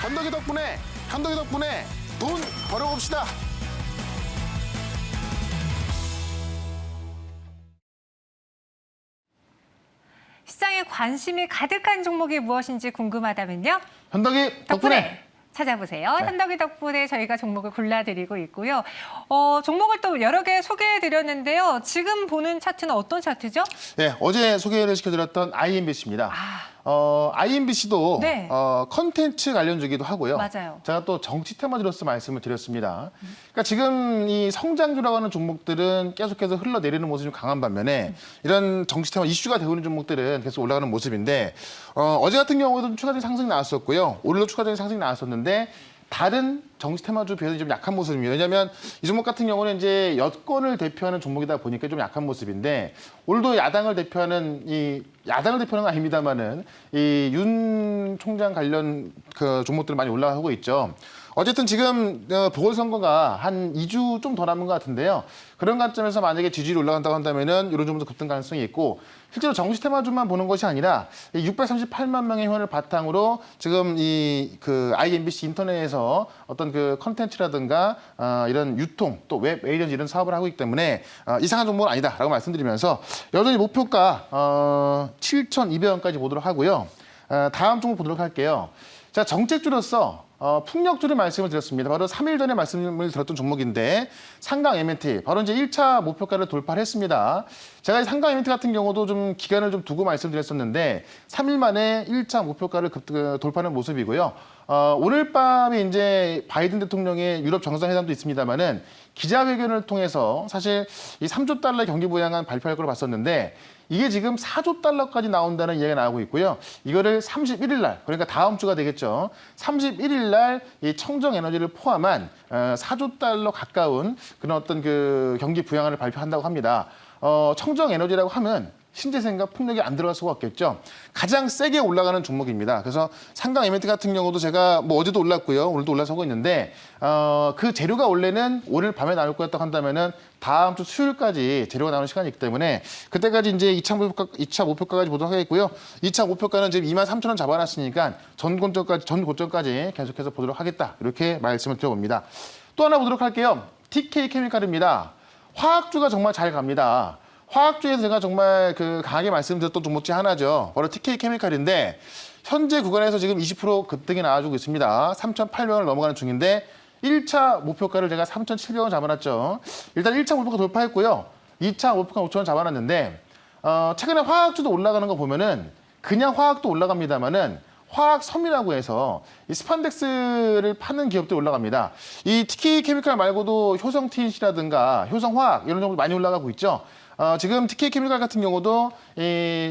현덕이 덕분에 돈 벌어봅시다. 시장에 관심이 가득한 종목이 무엇인지 궁금하다면요. 현덕이 덕분에. 찾아보세요. 네. 현덕이 덕분에 저희가 종목을 골라드리고 있고요. 종목을 또 여러 개 소개해드렸는데요. 지금 보는 차트는 어떤 차트죠? 네, 어제 소개를 시켜드렸던 IMBC입니다. IMBC도 네. 컨텐츠 관련주기도 하고요. 맞아요. 제가 또 정치 테마주로서 말씀을 드렸습니다. 그러니까 지금 이 성장주라고 하는 종목들은 계속해서 흘러내리는 모습이 좀 강한 반면에 이런 정치 테마 이슈가 되고 있는 종목들은 계속 올라가는 모습인데 어제 같은 경우에도 좀 추가적인 상승이 나왔었고요. 오늘도 추가적인 상승이 나왔었는데 다른 정치 테마주 비해서 좀 약한 모습입니다. 왜냐하면 이 종목 같은 경우는 이제 여권을 대표하는 종목이다 보니까 좀 약한 모습인데 오늘도 야당을 대표하는 건 아닙니다만은 이 윤 총장 관련 그 종목들 많이 올라가고 있죠. 어쨌든 지금 보궐선거가 한 2주 좀 더 남은 것 같은데요. 그런 관점에서 만약에 지지율이 올라간다고 한다면은 이런 종목도 급등 가능성이 있고 실제로 정치 테마주만 보는 것이 아니라 638만 명의 회원을 바탕으로 지금 그 IMBC 인터넷에서 어떤 그 컨텐츠라든가 이런 유통 또 웹 에이전시 이런 사업을 하고 있기 때문에 이상한 종목은 아니다라고 말씀드리면서 여전히 목표가 7,200원까지 보도록 하고요. 다음 종목 보도록 할게요. 자, 정책주로서 풍력주를 말씀을 드렸습니다. 바로 3일 전에 말씀을 드렸던 종목인데 상강 M&T 바로 이제 1차 목표가를 돌파를 했습니다. 제가 이 상강 M&T 같은 경우도 좀 기간을 좀 두고 말씀드렸었는데 3일 만에 1차 목표가를 돌파하는 모습이고요. 오늘 밤에 이제 바이든 대통령의 유럽 정상회담도 있습니다만은 기자회견을 통해서 사실 이 3조 달러 경기 부양안 발표할 걸로 봤었는데 이게 지금 4조 달러까지 나온다는 이야기가 나오고 있고요. 이거를 31일 날, 그러니까 다음 주가 되겠죠. 31일 날 이 청정 에너지를 포함한 4조 달러 가까운 그런 어떤 그 경기 부양안을 발표한다고 합니다. 청정 에너지라고 하면 신재생과 풍력이 안 들어갈 수가 없겠죠. 가장 세게 올라가는 종목입니다. 그래서 상강 M&T 같은 경우도 제가 뭐 어제도 올랐고요. 오늘도 올라서고 있는데 그 재료가 원래는 오늘 밤에 나올 거였다고 한다면은 다음 주 수요일까지 재료가 나오는 시간이 있기 때문에 그때까지 이제 2차 목표가까지 보도록 하겠고요. 2차 목표가는 지금 23,000원 잡아놨으니까 전 고점까지 계속해서 보도록 하겠다. 이렇게 말씀을 드려봅니다. 또 하나 보도록 할게요. TK 케미칼입니다. 화학주가 정말 잘 갑니다. 화학주에서 제가 정말 그 강하게 말씀드렸던 종목 중 하나죠. 바로 TK 케미칼인데 현재 구간에서 지금 20% 급등이 나와주고 있습니다. 3,800원을 넘어가는 중인데 1차 목표가를 제가 3,700원 잡아놨죠. 일단 1차 목표가 돌파했고요. 2차 목표가 5,000원 잡아놨는데 최근에 화학주도 올라가는 거 보면은 그냥 화학도 올라갑니다만은 화학섬이라고 해서 이 스판덱스를 파는 기업들이 올라갑니다. 이 TK 케미칼 말고도 효성 TNC라든가 효성 화학 이런 종목도 많이 올라가고 있죠. 지금 TK 케미칼 같은 경우도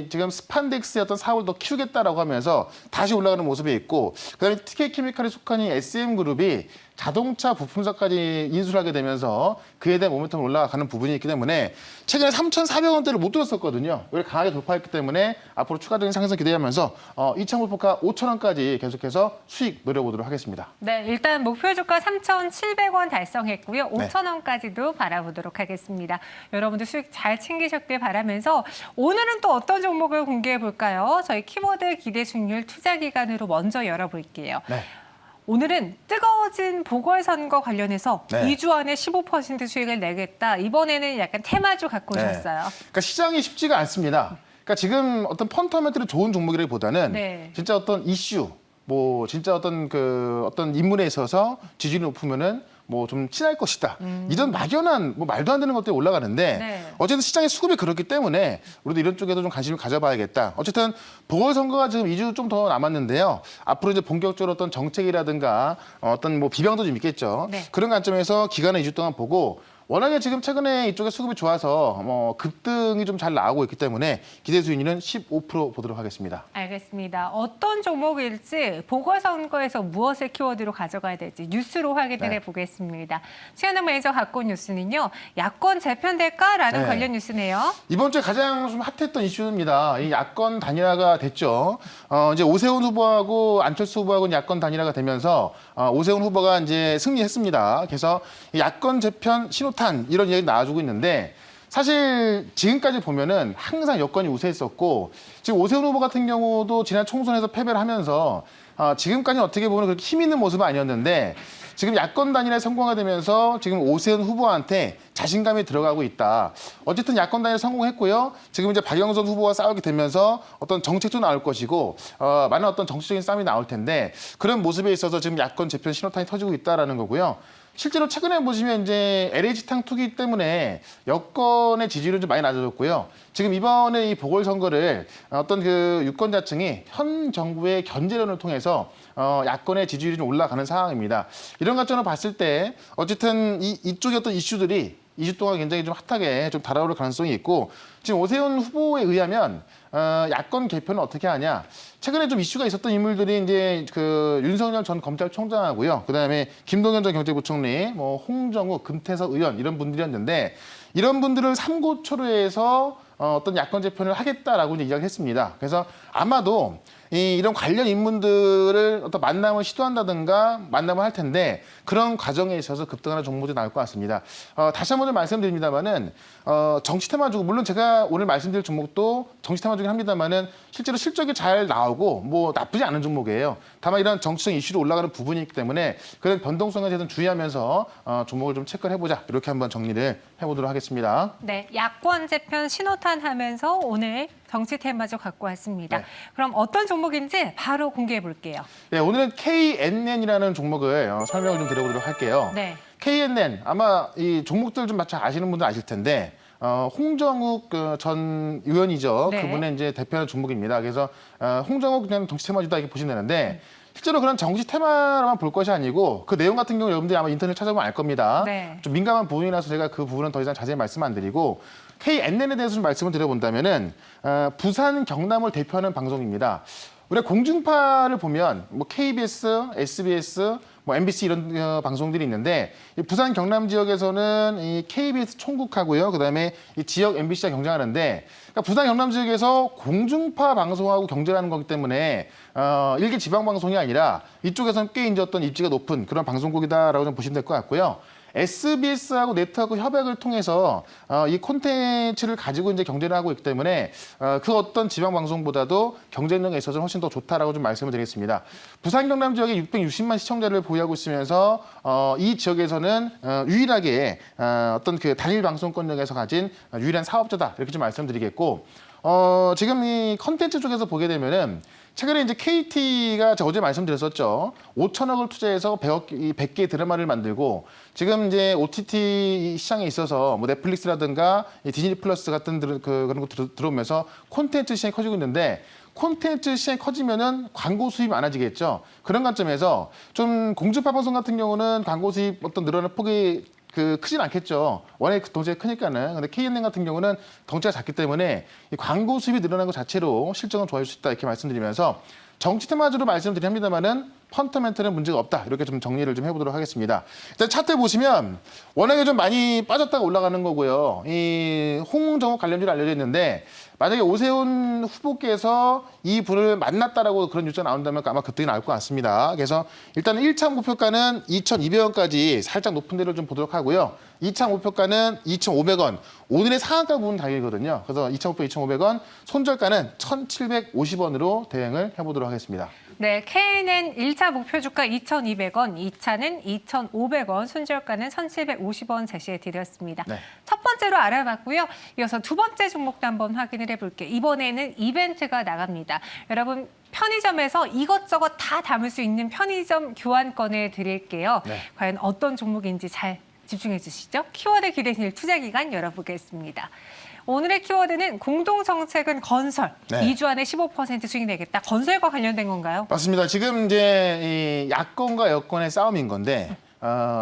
지금 스판덱스의 어떤 사업을 더 키우겠다라고 하면서 다시 올라가는 모습이 있고 그다음에 TK 케미칼에 속한 이 SM그룹이 자동차 부품사까지 인수를 하게 되면서 그에 대한 모멘텀이 올라가는 부분이 있기 때문에 최근에 3,400원대를 못 들었었거든요. 이걸 강하게 돌파했기 때문에 앞으로 추가적인 상승 기대하면서 2차 목표가 5,000원까지 계속해서 수익 노려보도록 하겠습니다. 네, 일단 목표 주가 3,700원 달성했고요. 네. 5,000원까지도 바라보도록 하겠습니다. 여러분들 수익 잘 챙기셨길 바라면서 오늘은 또 어떤 종목을 공개해 볼까요? 저희 키워드 기대 수익률 투자 기간으로 먼저 열어볼게요. 네. 오늘은 뜨거워진 보궐선거 관련해서 네. 2주 안에 15% 수익을 내겠다. 이번에는 약간 테마주 갖고 네. 오셨어요. 그러니까 시장이 쉽지가 않습니다. 그러니까 지금 어떤 펀더멘털이 좋은 종목이라기보다는 네. 진짜 어떤 이슈, 뭐 진짜 어떤 어떤 인물에 있어서 지지율이 높으면은 뭐 좀 친할 것이다. 이런 막연한 뭐 말도 안 되는 것들이 올라가는데 네. 어쨌든 시장의 수급이 그렇기 때문에 우리도 이런 쪽에도 좀 관심을 가져봐야겠다. 어쨌든 보궐선거가 지금 2주 좀 더 남았는데요. 앞으로 이제 본격적으로 어떤 정책이라든가 어떤 뭐 비방도 좀 있겠죠. 네. 그런 관점에서 기간을 2주 동안 보고 워낙에 지금 최근에 이쪽에 수급이 좋아서 뭐 급등이 좀 잘 나오고 있기 때문에 기대 수익률은 15% 보도록 하겠습니다. 알겠습니다. 어떤 종목일지 보궐선거에서 무엇을 키워드로 가져가야 될지 뉴스로 확인을 네. 해보겠습니다. 최현웅 매니저 갖고 온 뉴스는요. 야권 재편될까라는 네. 관련 뉴스네요. 이번 주에 가장 좀 핫했던 이슈입니다. 이 야권 단일화가 됐죠. 이제 오세훈 후보하고 안철수 후보하고 야권 단일화가 되면서 오세훈 후보가 이제 승리했습니다. 그래서 이 야권 재편 신호탄 이런 이야기 나와주고 있는데 사실 지금까지 보면은 항상 여권이 우세했었고 지금 오세훈 후보 같은 경우도 지난 총선에서 패배를 하면서 지금까지 어떻게 보면 그렇게 힘 있는 모습은 아니었는데 지금 야권 단일화에 성공하게 되면서 지금 오세훈 후보한테 자신감이 들어가고 있다. 어쨌든 야권 단일화 성공했고요. 지금 이제 박영선 후보와 싸우게 되면서 어떤 정책도 나올 것이고 많은 어떤 정치적인 싸움이 나올 텐데 그런 모습에 있어서 지금 야권 재편 신호탄이 터지고 있다라는 거고요. 실제로 최근에 보시면 이제 LH 탕 투기 때문에 여권의 지지율은 좀 많이 낮아졌고요. 지금 이번에 이 보궐선거를 어떤 그 유권자층이 현 정부의 견제론을 통해서 야권의 지지율이 좀 올라가는 상황입니다. 이런 관점으로 봤을 때 어쨌든 이쪽의 어떤 이슈들이 2주 동안 굉장히 좀 핫하게 좀 달아오를 가능성이 있고 지금 오세훈 후보에 의하면 야권 개편을 어떻게 하냐. 최근에 좀 이슈가 있었던 인물들이 이제 그 윤석열 전 검찰총장하고요. 그다음에 김동연 전 경제부총리, 뭐 홍정욱, 금태섭 의원 이런 분들이었는데 이런 분들을 삼고초로 해서 어떤 야권 재편을 하겠다라고 이제 이야기를 했습니다. 그래서 아마도 이런 관련 인물들을 어떤 만남을 시도한다든가 만남을 할 텐데 그런 과정에 있어서 급등하는 종목들이 나올 것 같습니다. 다시 한번 말씀드립니다만은 정치 테마주고 물론 제가 오늘 말씀드릴 종목도 정치 테마주긴 합니다만은 실제로 실적이 잘 나오고 뭐 나쁘지 않은 종목이에요. 다만 이런 정치적 이슈로 올라가는 부분이 있기 때문에 그런 변동성에 대해서 주의하면서 종목을 좀 체크를 해보자 이렇게 한번 정리를 해보도록 하겠습니다. 네, 야권 재편 신호탄 하면서 오늘 정치 테마주 갖고 왔습니다. 네. 그럼 어떤 종목인지 바로 공개해 볼게요. 네, 오늘은 KNN이라는 종목을 설명을 좀 드려보도록 할게요. 네. KNN 아마 이 종목들 좀 잘 아시는 분들 아실 텐데 홍정욱 전 의원이죠. 네. 그분의 이제 대표하는 종목입니다. 그래서 홍정욱 그냥 정치 테마주다 이렇게 보시면 되는데 실제로 그런 정치 테마로만 볼 것이 아니고 그 내용 같은 경우 여러분들이 아마 인터넷 찾아보면 알 겁니다. 네. 좀 민감한 부분이라서 제가 그 부분은 더 이상 자세히 말씀 안 드리고 KNN에 대해서 좀 말씀을 드려본다면은 부산 경남을 대표하는 방송입니다. 우리가 공중파를 보면 뭐 KBS, SBS, 뭐 MBC 이런 방송들이 있는데 이 부산 경남 지역에서는 이 KBS 총국하고요. 그다음에 이 지역 MBC가 경쟁하는데 그러니까 부산 경남 지역에서 공중파 방송하고 경쟁을 하는 거기 때문에 일개 지방 방송이 아니라 이쪽에서는 꽤 이제 어떤 입지가 높은 그런 방송국이다라고 좀 보시면 될 것 같고요. SBS하고 네트워크 협약을 통해서 이 콘텐츠를 가지고 이제 경쟁을 하고 있기 때문에 그 어떤 지방 방송보다도 경쟁력에 있어서 훨씬 더 좋다라고 좀 말씀을 드리겠습니다. 부산 경남 지역에 660만 시청자를 보유하고 있으면서 이 지역에서는 유일하게 어떤 그 단일 방송권력에서 가진 유일한 사업자다 이렇게 좀 말씀드리겠고 지금 이 콘텐츠 쪽에서 보게 되면은 최근에 이제 KT가 제가 어제 말씀드렸었죠. 5천억을 투자해서 100개의 드라마를 만들고 지금 이제 OTT 시장에 있어서 뭐 넷플릭스라든가 디즈니 플러스 같은 그런 거 들어오면서 콘텐츠 시장이 커지고 있는데 콘텐츠 시장이 커지면은 광고 수입이 많아지겠죠. 그런 관점에서 좀 공중파 방송 같은 경우는 광고 수입 어떤 늘어나는 폭이 크진 않겠죠. 워낙에 덩치가 크니까는. 근데 KNN 같은 경우는 덩치가 작기 때문에 이 광고 수입이 늘어나는 것 자체로 실적은 좋아질 수 있다 이렇게 말씀드리면서 정치 테마주로 말씀드립니다만은 펀더멘털은 문제가 없다. 이렇게 좀 정리를 좀 해보도록 하겠습니다. 일단 차트 보시면 워낙에 좀 많이 빠졌다가 올라가는 거고요. 이 홍정욱 관련주로 알려져 있는데 만약에 오세훈 후보께서 이 분을 만났다라고 그런 뉴스가 나온다면 아마 급등이 나올 것 같습니다. 그래서 일단은 1차 목표가는 2,200원까지 살짝 높은 데를 좀 보도록 하고요. 2차 목표가는 2,500원. 오늘의 상한가 부분 달리거든요. 그래서 2차 목표 2,500원, 손절가는 1,750원으로 대응을 해보도록 하겠습니다. 네, KNN 1차 목표 주가 2,200원, 2차는 2,500원, 손절가는 1,750원 제시해 드렸습니다. 네. 첫 번째로 알아봤고요. 이어서 두 번째 종목도 한번 확인을 해볼게요. 이번에는 이벤트가 나갑니다. 여러분 편의점에서 이것저것 다 담을 수 있는 편의점 교환권을 드릴게요. 네. 과연 어떤 종목인지 잘 집중해 주시죠. 키워드 기대실 투자기간 열어보겠습니다. 오늘의 키워드는 공동정책은 건설. 네. 2주 안에 15% 수익 내겠다. 건설과 관련된 건가요? 맞습니다. 지금 이제 이 야권과 여권의 싸움인 건데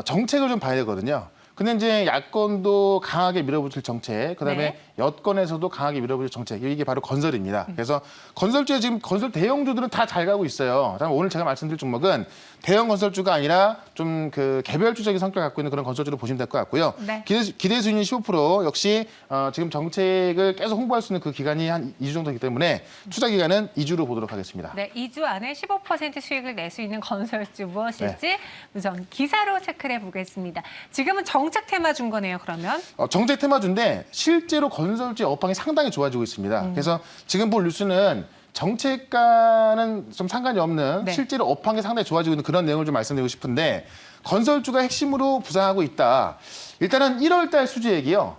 정책을 좀 봐야 되거든요. 근데 이제 야권도 강하게 밀어붙일 정책, 그다음에 네. 여권에서도 강하게 밀어붙일 정책, 이게 바로 건설입니다. 그래서 건설주에 지금 건설 대형주들은 다 잘 가고 있어요. 다만 오늘 제가 말씀드릴 종목은 대형 건설주가 아니라 좀 그 개별주적인 성격을 갖고 있는 그런 건설주로 보시면 될 것 같고요. 네. 기대 수익률 15% 역시 지금 정책을 계속 홍보할 수 있는 그 기간이 한 2주 정도이기 때문에 투자 기간은 2주로 보도록 하겠습니다. 네, 2주 안에 15% 수익을 낼 수 있는 건설주 무엇일지 우선 기사로 체크를 해보겠습니다. 지금은 정책 테마 준 거네요, 그러면? 정책 테마주인데 실제로 건설주 업황이 상당히 좋아지고 있습니다. 그래서 지금 볼 뉴스는 정책과는 좀 상관이 없는 네. 실제로 업황이 상당히 좋아지고 있는 그런 내용을 좀 말씀드리고 싶은데 건설주가 핵심으로 부상하고 있다. 일단은 1월 달 수주액이요.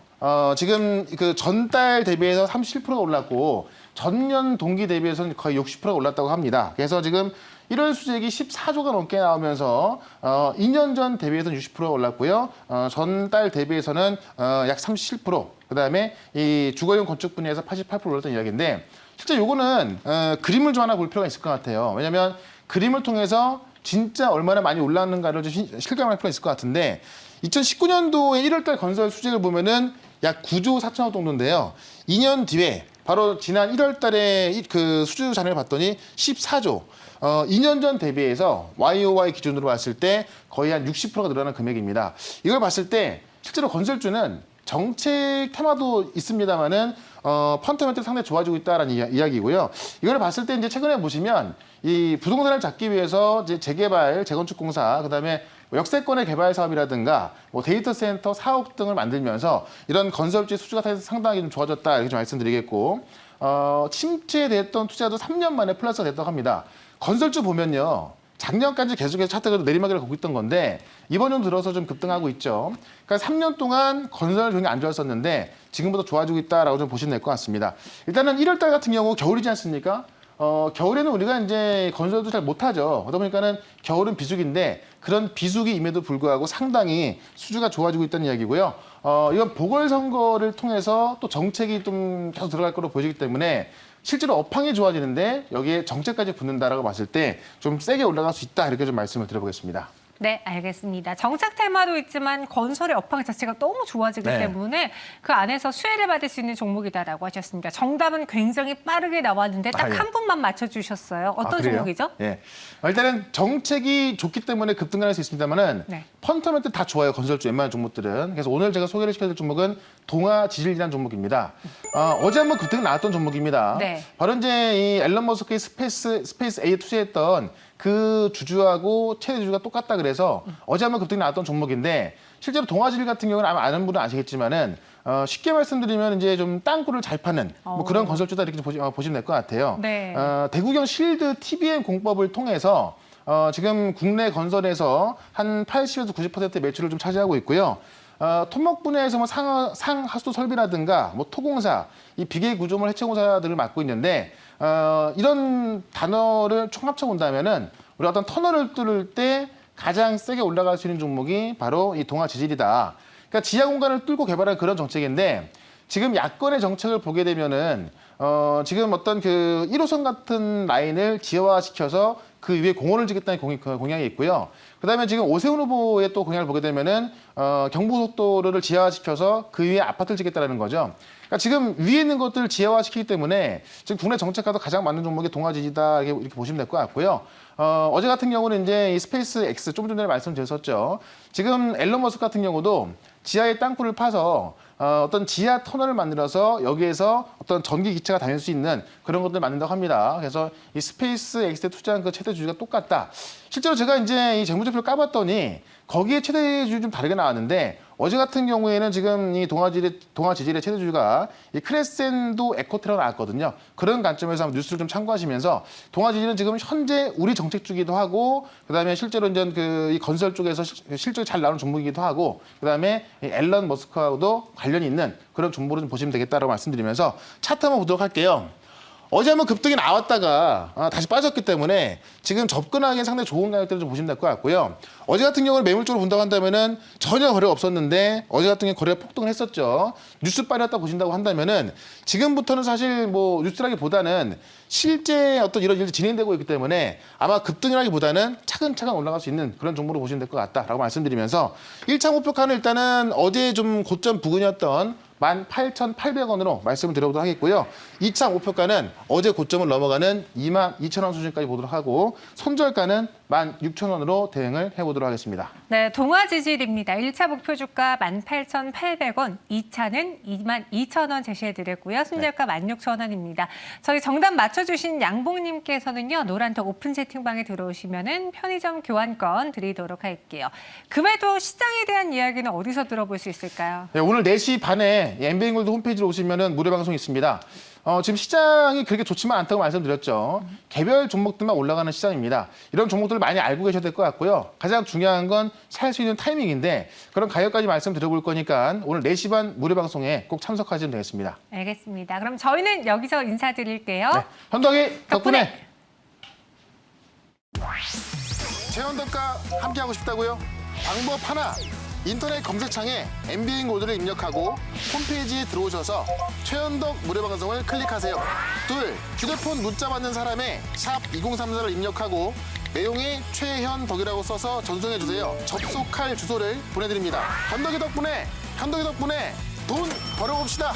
지금 그 전달 대비해서 37%가 올랐고 전년 동기 대비해서는 거의 60%가 올랐다고 합니다. 그래서 지금 1월 수주액이 14조가 넘게 나오면서 2년 전 대비해서는 60%가 올랐고요. 전달 대비해서는 약 37%, 그다음에 이 주거용 건축 분야에서 88% 올랐던 이야기인데 실제 요거는 그림을 좀 하나 볼 필요가 있을 것 같아요. 왜냐하면 그림을 통해서 진짜 얼마나 많이 올랐는가를 좀 실감할 필요가 있을 것 같은데 2019년도에 1월 달 건설 수주액을 보면은 약 9조 4천억 정도인데요. 2년 뒤에 바로 지난 1월 달에 그 수주 잔액을 봤더니 14조. 2년 전 대비해서 YOY 기준으로 봤을 때 거의 한 60%가 늘어난 금액입니다. 이걸 봤을 때 실제로 건설주는 정책 테마도 있습니다만은 펀더멘털이 상당히 좋아지고 있다라는 이야기고요. 이걸 봤을 때 이제 최근에 보시면 이 부동산을 잡기 위해서 이제 재개발, 재건축 공사, 그다음에 역세권의 개발 사업이라든가 뭐 데이터 센터 사업 등을 만들면서 이런 건설주의 수주가 상당히 좀 좋아졌다 이렇게 좀 말씀드리겠고 침체됐던 투자도 3년 만에 플러스가 됐다고 합니다. 건설주 보면요. 작년까지 계속해서 차트가 내리막이를 걷고 있던 건데 이번 년 들어서 좀 급등하고 있죠. 그러니까 3년 동안 건설 종이 안 좋았었는데 지금부터 좋아지고 있다라고 좀 보시면 될 것 같습니다. 일단은 1월 달 같은 경우 겨울이지 않습니까? 겨울에는 우리가 이제 건설도 잘 못하죠. 그러다 보니까는 겨울은 비수기인데 그런 비수기임에도 불구하고 상당히 수주가 좋아지고 있다는 이야기고요. 이번 보궐선거를 통해서 또 정책이 좀 계속 들어갈 거로 보이기 때문에 실제로 업황이 좋아지는데 여기에 정책까지 붙는다라고 봤을 때 좀 세게 올라갈 수 있다 이렇게 좀 말씀을 드려보겠습니다. 네, 알겠습니다. 정책 테마도 있지만 건설의 업황 자체가 너무 좋아지기 네. 때문에 그 안에서 수혜를 받을 수 있는 종목이다라고 하셨습니다. 정답은 굉장히 빠르게 나왔는데 딱 예. 한 분만 맞춰주셨어요. 어떤 그래요? 종목이죠? 예. 일단은 정책이 좋기 때문에 급등할 수 있습니다만은 네. 펀더멘털 다 좋아요. 건설주 웬만한 종목들은. 그래서 오늘 제가 소개를 시켜드릴 종목은 동아지질이라는 종목입니다. 어제 한번 급등이 나왔던 종목입니다. 네. 바로 이제 이 앨런 머스크의 스페이스 A에 투자했던 그 주주하고 최대 주주가 똑같다 그래서 어제 한번 급등이 나왔던 종목인데 실제로 동아지질 같은 경우는 아마 아는 분은 아시겠지만은 쉽게 말씀드리면 이제 좀 땅굴을 잘 파는 뭐 그런 건설주다 이렇게 보시면 될 것 같아요. 네. 대구경 실드 TBM 공법을 통해서 지금 국내 건설에서 한 80에서 90%의 매출을 좀 차지하고 있고요. 토목 분야에서 뭐 상하수도 설비라든가 뭐 토공사, 이 비계 구조물 해체 공사들을 맡고 있는데 이런 단어를 총합쳐 본다면은 우리 어떤 터널을 뚫을 때 가장 세게 올라갈 수 있는 종목이 바로 이 동아지질이다. 그러니까 지하 공간을 뚫고 개발한 그런 정책인데 지금 야권의 정책을 보게 되면은 지금 어떤 그 1호선 같은 라인을 지하화시켜서 그 위에 공원을 짓겠다는 공약이 있고요. 그다음에 지금 오세훈 후보의 또 공약을 보게 되면은 경부고속도로를 지하화시켜서 그 위에 아파트를 짓겠다라는 거죠. 그러니까 지금 위에 있는 것들을 지하화시키기 때문에 지금 국내 정책과도 가장 맞는 종목이 동아지지다 이렇게 보시면 될 것 같고요. 어제 같은 경우는 이제 이 스페이스 X 좀 전에 말씀드렸었죠. 지금 앨런 머스크 같은 경우도 지하에 땅굴을 파서 어떤 지하 터널을 만들어서 여기에서 어떤 전기 기차가 다닐 수 있는 그런 것들을 만든다고 합니다. 그래서 이 스페이스 X에 투자한 그 최대 주주가 똑같다. 실제로 제가 이제 이 재무제표를 까봤더니 거기에 최대 주주 좀 다르게 나왔는데 어제 같은 경우에는 지금 이 동아지질의 최대 주주가 이 크레센도 에코트라고 나왔거든요. 그런 관점에서 한번 뉴스를 좀 참고하시면서 동아지질은 지금 현재 우리 정책 주기도 하고 그다음에 실제로 이제 그 이 건설 쪽에서 실적이 잘 나오는 종목이기도 하고 그다음에 이 앨런 머스크하고도 관련이 있는 그런 정보를 좀 보시면 되겠다라고 말씀드리면서 차트 한번 보도록 할게요. 어제 한번 급등이 나왔다가 다시 빠졌기 때문에 지금 접근하기엔 상당히 좋은 가격대를 좀 보시면 될 것 같고요. 어제 같은 경우는 매물적으로 본다고 한다면은 전혀 거래가 없었는데 어제 같은 경우에 거래가 폭등을 했었죠. 뉴스 빨이었다 보신다고 한다면은 지금부터는 사실 뭐 뉴스라기보다는 실제 어떤 이런 일이 진행되고 있기 때문에 아마 급등이라기보다는 차근차근 올라갈 수 있는 그런 정보로 보시면 될 것 같다라고 말씀드리면서 1차 목표가는 일단은 어제 좀 고점 부근이었던 18,800원으로 말씀을 드려보도록 하겠고요. 2차 목표가는 어제 고점을 넘어가는 22,000원 수준까지 보도록 하고 손절가는 16,000원으로 대응을 해보도록 하겠습니다. 네, 동아지질입니다. 1차 목표 주가 18,800원, 2차는 22,000원 제시해드렸고요. 순절가 16,000원입니다. 저희 정답 맞춰주신 양봉님께서는요. 노란톡 오픈 채팅방에 들어오시면은 편의점 교환권 드리도록 할게요. 그 외에도 시장에 대한 이야기는 어디서 들어볼 수 있을까요? 네, 오늘 4시 반에 MBN골드 홈페이지로 오시면은 무료 방송이 있습니다. 지금 시장이 그렇게 좋지만 않다고 말씀드렸죠. 개별 종목들만 올라가는 시장입니다. 이런 종목들을 많이 알고 계셔야 될 것 같고요. 가장 중요한 건 살 수 있는 타이밍인데 그런 가격까지 말씀드려볼 거니까 오늘 4시 반 무료 방송에 꼭 참석하시면 되겠습니다. 알겠습니다. 그럼 저희는 여기서 인사드릴게요. 네, 현덕이 덕분에 최현덕과 함께하고 싶다고요? 방법 하나, 인터넷 검색창에 MBA 코드를 입력하고 홈페이지에 들어오셔서 최현덕 무료 방송을 클릭하세요. 둘, 휴대폰 문자 받는 사람에 샵 2034를 입력하고 내용에 최현덕이라고 써서 전송해 주세요. 접속할 주소를 보내드립니다. 현덕이 덕분에 돈 벌어봅시다.